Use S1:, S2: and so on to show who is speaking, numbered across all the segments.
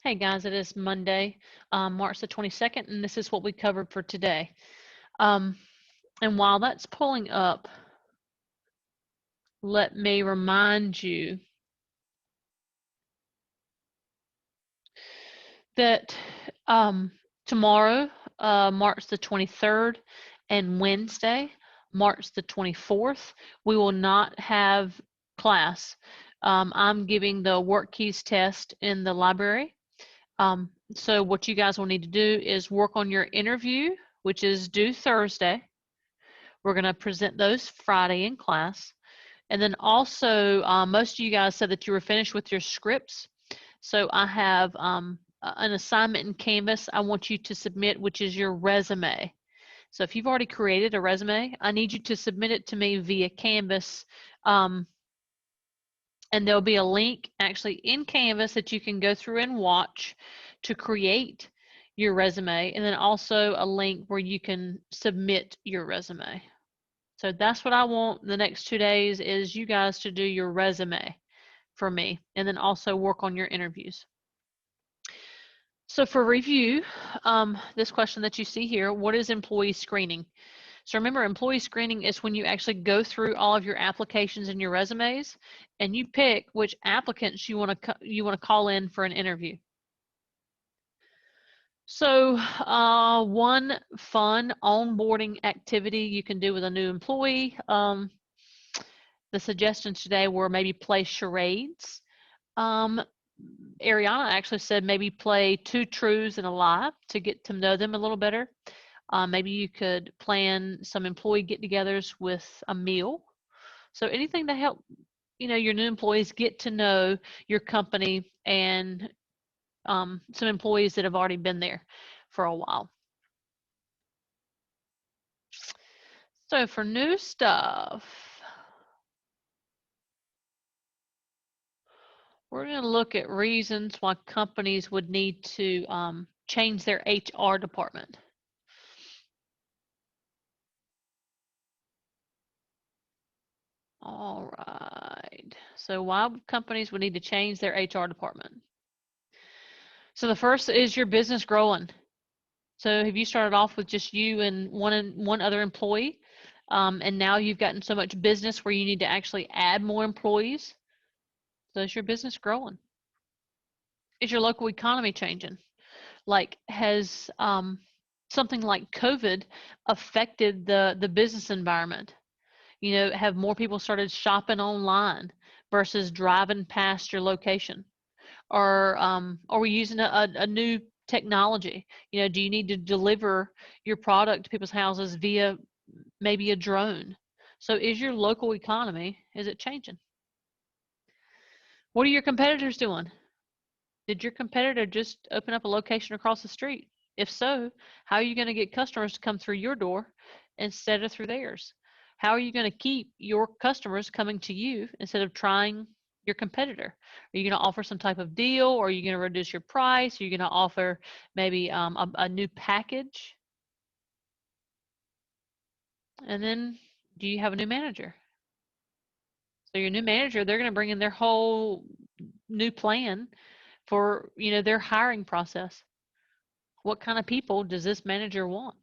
S1: Hey guys, it is Monday, March the 22nd, and this is what we covered for today. Um, and while that's pulling up, let me remind you that tomorrow, March the 23rd, and Wednesday, March the 24th, we will not have class. I'm giving the work keys test in the library. So what you guys will need to do is work on your interview, which is due Thursday. We're going to present those Friday in class. And then also, most of you guys said that you were finished with your scripts. So I have an assignment in Canvas I want you to submit, which is your resume. So if you've already created a resume, I need you to submit it to me via Canvas. And there'll be a link actually in Canvas that you can go through and watch to create your resume, and then also a link where you can submit your resume. So that's what I want the next 2 days is you guys to do your resume for me, and then also work on your interviews. So for review, this question that you see here, what is employee screening? So remember, employee screening is when you actually go through all of your applications and your resumes, and you pick which applicants you want to call in for an interview. So one fun onboarding activity you can do with a new employee. The suggestions today were maybe play charades. Ariana actually said maybe play 2 truths and a lie to get to know them a little better. Maybe you could plan some employee get-togethers with a meal. So anything to help, your new employees get to know your company and some employees that have already been there for a while. So for new stuff, we're going to look at reasons why companies would need to change their HR department. All right. So why companies would need to change their HR department? So the first is your business growing. So have you started off with just you and one other employee, and now you've gotten so much business where you need to actually add more employees? So is your business growing? Is your local economy changing? Like has something like COVID affected the business environment? Have more people started shopping online versus driving past your location? Or are we using a new technology? Do you need to deliver your product to people's houses via maybe a drone? So is your local economy, is it changing? What are your competitors doing? Did your competitor just open up a location across the street? If so, how are you going to get customers to come through your door instead of through theirs? How are you going to keep your customers coming to you instead of trying your competitor? Are you going to offer some type of deal, or are you going to reduce your price? Are you going to offer maybe a new package? And then, do you have a new manager? So your new manager, they're going to bring in their whole new plan for their hiring process. What kind of people does this manager want?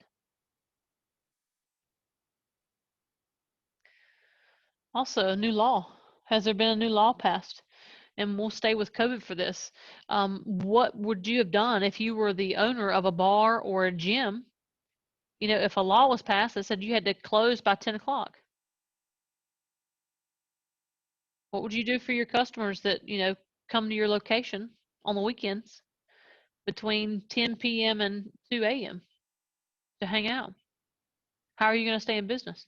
S1: Also, a new law. Has there been a new law passed? And we'll stay with COVID for this. What would you have done if you were the owner of a bar or a gym? If a law was passed that said you had to close by 10 o'clock, what would you do for your customers that, come to your location on the weekends between 10 p.m. and 2 a.m. to hang out? How are you going to stay in business?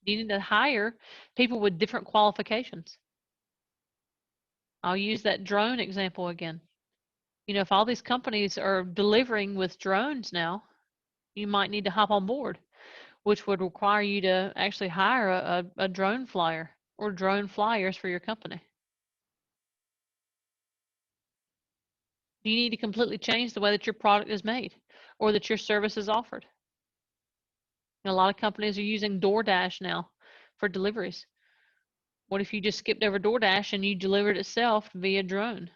S1: You need to hire people with different qualifications. I'll use that drone example again. If all these companies are delivering with drones now, you might need to hop on board, which would require you to actually hire a drone flyer or drone flyers for your company. You need to completely change the way that your product is made or that your service is offered. A lot of companies are using DoorDash now for deliveries. What if you just skipped over DoorDash and you delivered itself via drone?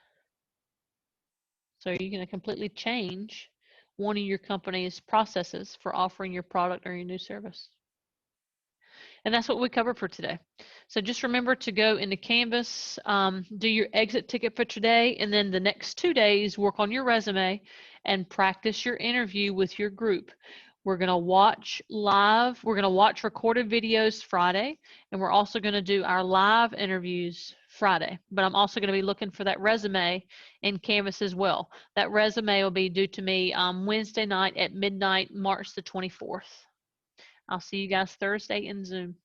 S1: So you're going to completely change one of your company's processes for offering your product or your new service. And that's what we covered for today. So just remember to go into Canvas, do your exit ticket for today, and then the next 2 days, work on your resume and practice your interview with your group. We're going to watch live, we're going to watch recorded videos Friday, and we're also going to do our live interviews Friday. But I'm also going to be looking for that resume in Canvas as well. That resume will be due to me Wednesday night at midnight, March the 24th. I'll see you guys Thursday in Zoom.